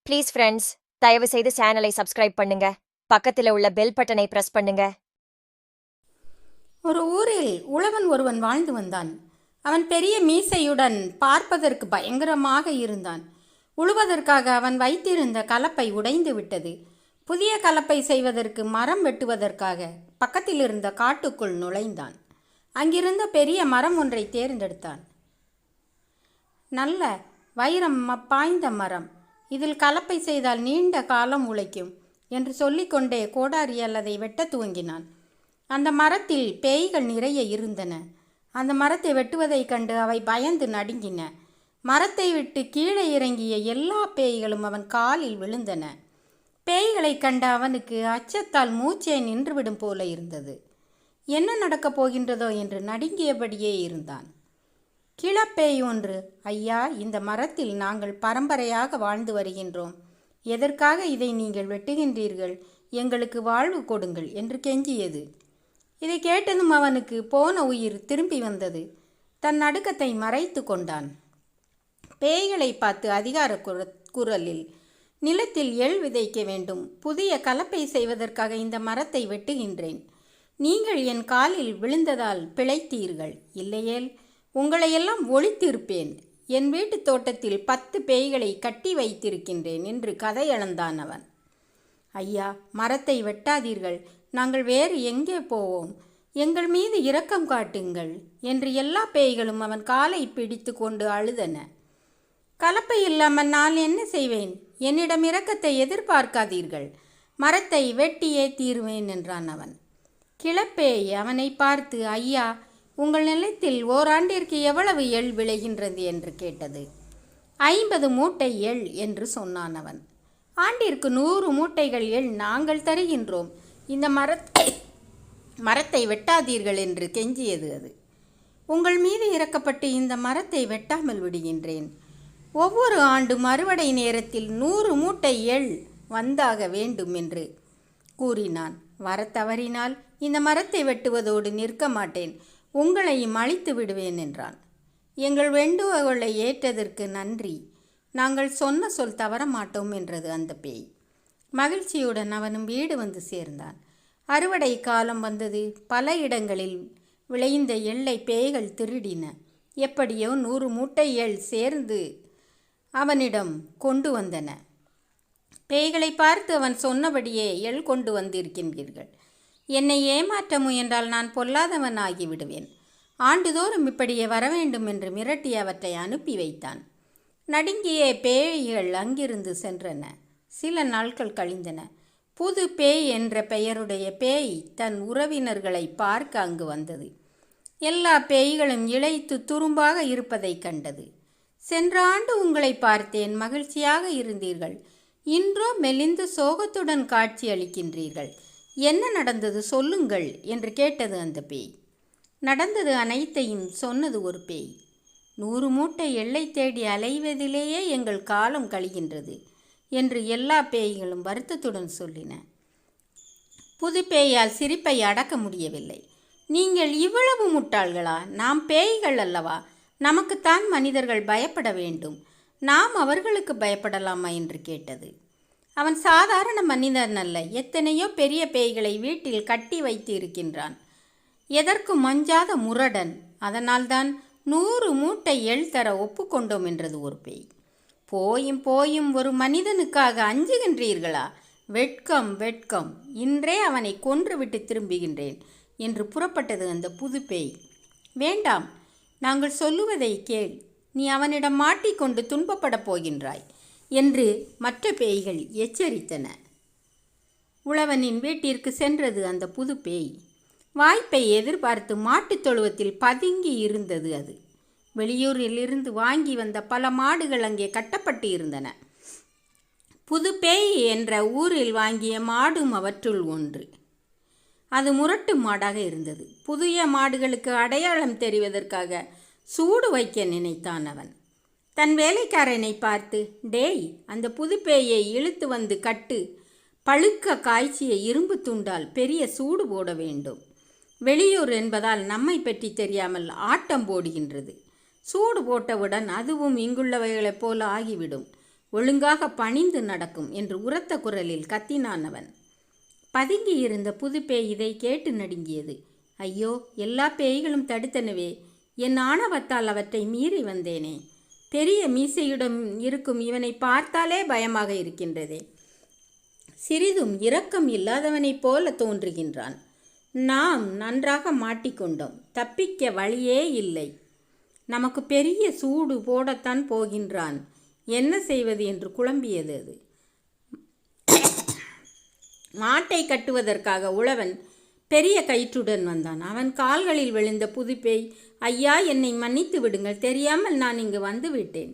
Please friends, தயவு செய்து சேனலை சப்ஸ்கிரைப் பண்ணுங்க. பக்கத்துல உள்ள பெல் பட்டனை பிரஸ் பண்ணுங்க. ஒரு ஊரில் உழவன் ஒருவன் வாழ்ந்து வந்தான். அவன் பெரிய மீசையுடன் பார்ப்பதற்கு பயங்கரமாக இருந்தான். உழுவதற்காக அவன் வைத்திருந்த கலப்பை உடைந்து விட்டது. புதிய கலப்பை செய்வதற்கு மரம் வெட்டுவதற்காக பக்கத்தில் இருந்த காட்டுக்குள் நுழைந்தான். அங்கிருந்த பெரிய மரம் ஒன்றை தேர்ந்தெடுத்தான். நல்ல வைரம் பாய்ந்த மரம், இதில் கலப்பை செய்தால் நீண்ட காலம் உழைக்கும் என்று சொல்லிக்கொண்டே கோடாரியால் அதை வெட்ட துவங்கினான். அந்த மரத்தில் பேய்கள் நிறைய இருந்தன. அந்த மரத்தை வெட்டுவதைக் கண்டு அவை பயந்து நடுங்கின. மரத்தை விட்டு கீழே இறங்கிய எல்லா பேய்களும் அவன் காலில் விழுந்தன. பேய்களை கண்ட அவனுக்கு அச்சத்தால் மூச்சே நின்றுவிடும் போல இருந்தது. என்ன நடக்கப் போகின்றதோ என்று நடுங்கியபடியே இருந்தான். கிளப்பேய் ஒன்று, ஐயா, இந்த மரத்தில் நாங்கள் பரம்பரையாக வாழ்ந்து வருகின்றோம். எதற்காக இதை நீங்கள் வெட்டுகின்றீர்கள்? எங்களுக்கு வாழ்வு கொடுங்கள் என்று கெஞ்சியது. இதை கேட்டதும் அவனுக்கு போன உயிர் திரும்பி வந்தது. தன் நடுக்கத்தை மறைத்து கொண்டான். பேய்களை பார்த்து அதிகார குரலில், நிலத்தில் எள் விதைக்க வேண்டும். புதிய கலப்பை செய்வதற்காக இந்த மரத்தை வெட்டுகின்றேன். நீங்கள் என் காலில் விழுந்ததால் பிழைத்தீர்கள். இல்லையேல் உங்களையெல்லாம் ஒழித்திருப்பேன். என் வீட்டு தோட்டத்தில் 10 பேய்களை கட்டி வைத்திருக்கின்றேன் என்று கதையளந்தான் அவன். ஐயா, மரத்தை வெட்டாதீர்கள். நாங்கள் வேறு எங்கே போவோம்? எங்கள் மீது இரக்கம் காட்டுங்கள் என்று எல்லா பேய்களும் அவன் காலை பிடித்து கொண்டு அழுதன. கலப்பை இல்லாமல் நான் என்ன செய்வேன்? என்னிடம் இரக்கத்தை எதிர்பார்க்காதீர்கள். மரத்தை வெட்டியே தீருவேன் என்றான் அவன். கிளப்பேய் அவனை பார்த்து, ஐயா, உங்கள் நிலத்தில் ஓராண்டிற்கு எவ்வளவு எள் விளைகின்றது என்று கேட்டது. 50 மூட்டை எள் என்று சொன்னான் அவன். ஆண்டிற்கு 100 மூட்டைகள் எள் நாங்கள் தருகின்றோம். இந்த மரத்தை வெட்டாதீர்கள் என்று கெஞ்சியது அது. உங்கள் மீது இறக்கப்பட்டு இந்த மரத்தை வெட்டாமல் விடுகின்றேன். ஒவ்வொரு ஆண்டு அறுவடை நேரத்தில் 100 மூட்டை எள் வந்தாக வேண்டும் என்று கூறினான். வரத்தவறினால் இந்த மரத்தை வெட்டுவதோடு நிற்க மாட்டேன், உங்களையும் அழித்து விடுவேன் என்றான். எங்கள் வேண்டுகோளை ஏற்றதற்கு நன்றி. நாங்கள் சொன்ன சொல் தவற மாட்டோம் என்றது அந்த பேய். மகிழ்ச்சியுடன் அவனும் வீடு வந்து சேர்ந்தான். அறுவடை காலம் வந்தது. பல இடங்களில் விளைந்த எள்ளை பேய்கள் திருடின. எப்படியோ 100 மூட்டை எள் சேர்ந்து அவனிடம் கொண்டு வந்தன. பேய்களை பார்த்து, அவன் சொன்னபடியே எள் கொண்டு வந்திருக்கின்றீர்கள். என்னை ஏமாற்ற முயன்றால் நான் பொல்லாதவன் ஆகிவிடுவேன். ஆண்டுதோறும் இப்படியே வரவேண்டும் என்று மிரட்டி அவற்றை அனுப்பி வைத்தான். நடுங்கிய பேய்கள் அங்கிருந்து சென்றன. சில நாட்கள் கழிந்தன. புது பேய் என்ற பெயருடைய பேய் தன் உறவினர்களை பார்க்க அங்கு வந்தது. எல்லா பேய்களும் இளைத்து துரும்பாக இருப்பதை கண்டது. சென்ற ஆண்டு உங்களை பார்த்தேன், மகிழ்ச்சியாக இருந்தீர்கள். இன்றோ மெலிந்து சோகத்துடன் காட்சி அளிக்கின்றீர்கள். என்ன நடந்தது சொல்லுங்கள் என்று கேட்டது அந்த பேய். நடந்தது அனைத்தையும் சொன்னது ஒரு பேய். 100 மூட்டை எள்ளை தேடி அலைவதிலேயே எங்கள் காலம் கழிகின்றது என்று எல்லா பேய்களும் வருத்தத்துடன் சொல்லின. புது பேயால் சிரிப்பை அடக்க முடியவில்லை. நீங்கள் இவ்வளவு முட்டாள்களா? நாம் பேய்கள் அல்லவா? நமக்குத்தான் மனிதர்கள் பயப்பட வேண்டும். நாம் அவர்களுக்கு பயப்படலாமா என்று கேட்டது. அவன் சாதாரண மனிதன் அல்ல. எத்தனையோ பெரிய பேய்களை வீட்டில் கட்டி வைத்து இருக்கின்றான். எதற்கும் மஞ்சாத முரடன். அதனால்தான் 100 மூட்டை எள் தர ஒப்புக்கொண்டோம் என்றது ஒரு பேய். போயும் போயும் ஒரு மனிதனுக்காக அஞ்சுகின்றீர்களா? வெட்கம் வெட்கம். இன்றே அவனை கொன்றுவிட்டு திரும்புகின்றேன் என்று புறப்பட்டது அந்த புது பேய். வேண்டாம், நாங்கள் சொல்லுவதை கேள். நீ அவனிடம் மாட்டிக்கொண்டு துன்பப்படப் போகின்றாய் என்று மற்ற பேய்கள் எச்சரித்தன. உழவனின் வீட்டிற்கு சென்றது அந்த புது பேய். வாய்ப்பை எதிர்பார்த்து மாட்டுத் தொழுவத்தில் பதுங்கி இருந்தது அது. வெளியூரில் இருந்து வாங்கி வந்த பல மாடுகள் அங்கே கட்டப்பட்டு இருந்தன. புது பேய் என்ற ஊரில் வாங்கிய மாடும் அவற்றுள் ஒன்று. அது முரட்டு மாடாக இருந்தது. புதிய மாடுகளுக்கு அடையாளம் தெரிவதற்காக சூடு வைக்க நினைத்தான் அவன். தன் வேலைக்காரனை பார்த்து, டேய், அந்த புது பேயை இழுத்து வந்து கட்டு. பழுக்க காய்ச்சிய இரும்பு துண்டால் பெரிய சூடு போட வேண்டும். வெளியூர் என்பதால் நம்மை பற்றி தெரியாமல் ஆட்டம் போடுகின்றது. சூடு போட்டவுடன் அதுவும் இங்குள்ளவைகளைப் போல ஆகிவிடும். ஒழுங்காக பணிந்து நடக்கும் என்று உரத்த குரலில் கத்தினான் அவன். பதுங்கியிருந்த புது பேய் இதை கேட்டு நடுங்கியது. ஐயோ, எல்லா பேய்களும் தடுத்தனவே, என் ஆணவத்தால் அவற்றை மீறி வந்தேனே. பெரிய மீசையுடன் இருக்கும் இவனை பார்த்தாலே பயமாக இருக்கின்றதே. சிறிதும் இரக்கம் இல்லாதவனைப் போல தோன்றுகின்றான். நாம் நன்றாக மாட்டிக்கொண்டோம், தப்பிக்க வழியே இல்லை. நமக்கு பெரிய சூடு போடத்தான் போகின்றான், என்ன செய்வது என்று குழம்பியது அது. மாட்டை கட்டுவதற்காக உழவன் பெரிய கயிற்றுடன் வந்தான். அவன் கால்களில் விழுந்த புதுப்பேய், ஐயா, என்னை மன்னித்து விடுங்கள், தெரியாமல் நான் இங்கு வந்து விட்டேன்,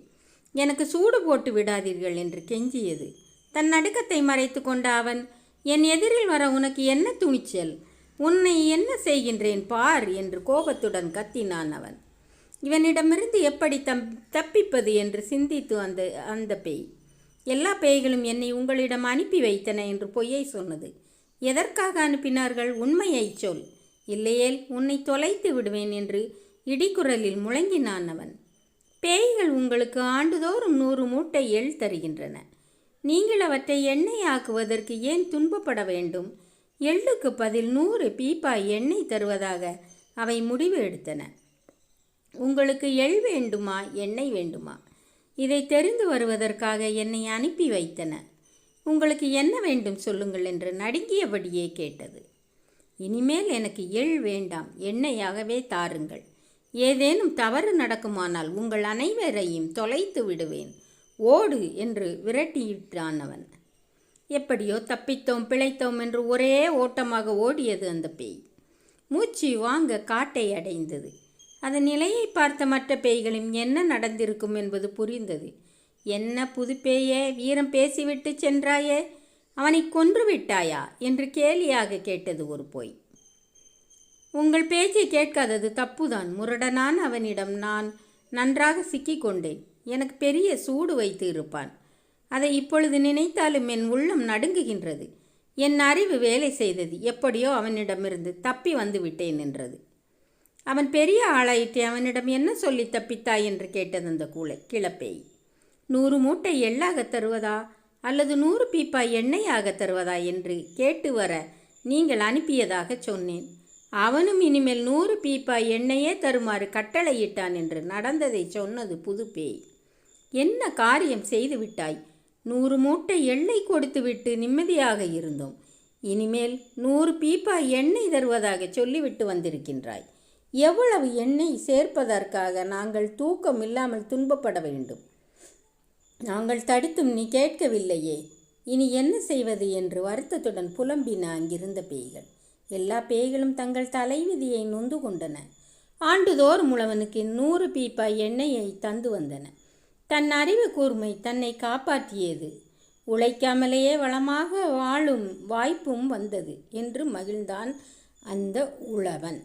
எனக்கு சூடு போட்டு விடாதீர்கள் என்று கெஞ்சியது. தன் நடுக்கத்தை மறைத்து கொண்ட அவன், என் எதிரில் வர உனக்கு என்ன துணிச்சல், உன்னை என்ன செய்கின்றேன் பார் என்று கோபத்துடன் கத்தினான் அவன். இவனிடமிருந்து எப்படி தப்பிப்பது என்று சிந்தித்து அந்த பேய், எல்லா பேய்களும் என்னை உங்களிடம் அனுப்பி வைத்தன என்று பொய்யை சொன்னது. எதற்காக அனுப்பினார்கள், உண்மையை சொல், இல்லையேல் உன்னை தொலைத்து விடுவேன் என்று இடிக்குரலில் முழங்கினான் அவன். பேய்கள் உங்களுக்கு ஆண்டுதோறும் 100 மூட்டை எள் தருகின்றன. நீங்கள் அவற்றை எண்ணெய் ஆக்குவதற்கு ஏன் துன்பப்பட வேண்டும்? எள்ளுக்கு பதில் 100 பீப்பாய் எண்ணெய் தருவதாக அவை முடிவு எடுத்தன. உங்களுக்கு எள் வேண்டுமா, எண்ணெய் வேண்டுமா? இதை தெரிந்து வருவதற்காக என்னை அனுப்பி வைத்தன. உங்களுக்கு என்ன வேண்டும் சொல்லுங்கள் என்று நடுங்கியபடியே கேட்டது. இனிமேல் எனக்கு எள் வேண்டாம், எண்ணெயாகவே தாருங்கள். ஏதேனும் தவறு நடக்குமானால் உங்கள் அனைவரையும் தொலைத்து விடுவேன், ஓடு என்று விரட்டியிட்டான் அவன். எப்படியோ தப்பித்தோம் பிழைத்தோம் என்று ஒரே ஓட்டமாக ஓடியது அந்த பேய். மூச்சு வாங்க காட்டை அடைந்தது. அதன் நிலையை பார்த்த மற்ற பேய்களும் என்ன நடந்திருக்கும் என்பது புரிந்தது. என்ன புது பேயே, வீரம் பேசிவிட்டு சென்றாயே, அவனை கொன்று விட்டாயா என்று கேலியாக கேட்டது ஒரு பேய். உங்கள் பேச்சை கேட்காதது தப்புதான். முரடனான அவனிடம் நான் நன்றாக சிக்கிக்கொண்டேன். எனக்கு பெரிய சூடு வைத்து இருப்பான். அதை இப்பொழுது நினைத்தாலும் என் உள்ளம் நடுங்குகின்றது. என் அறிவு வேலை செய்தது. எப்படியோ அவனிடமிருந்து தப்பி வந்து விட்டேன் என்றது. அவன் பெரிய ஆளாயிற்றே, அவனிடம் என்ன சொல்லி தப்பித்தாய் என்று கேட்டது அந்த கிளப்பேய். 100 மூட்டை எள்ளாக தருவதா அல்லது 100 பீப்பாய் எண்ணெயாக தருவதா என்று கேட்டு வர நீங்கள் அனுப்பியதாக சொன்னேன். அவனும் இனிமேல் 100 பீப்பாய் எண்ணெயே தருமாறு கட்டளையிட்டான் என்று நடந்ததை சொன்னது புது பேய். என்ன காரியம் செய்து விட்டாய்? 100 மூட்டை எள்ளை கொடுத்துவிட்டு நிம்மதியாக இருந்தோம். இனிமேல் 100 பீப்பாய் எண்ணெய் தருவதாக சொல்லிவிட்டு வந்திருக்கின்றாய். எவ்வளவு எண்ணெய் சேர்ப்பதற்காக நாங்கள் தூக்கம் இல்லாமல் துன்பப்பட வேண்டும்? நாங்கள் தடுத்தும் நீ கேட்கவில்லையே, இனி என்ன செய்வது என்று வருத்தத்துடன் புலம்பின அங்கிருந்த பேய்கள். எல்லா பேய்களும் தங்கள் தலைவிதியை நொந்து கொண்டன. ஆண்டுதோறும் உழவனுக்கு 100 பீப்பாய் எண்ணெயை தந்து வந்தன. தன் அறிவு கூர்மை தன்னை காப்பாற்றியது. உழைக்காமலேயே வளமாக வாழும் வாய்ப்பும் வந்தது என்று மகிழ்ந்தான் அந்த உழவன்.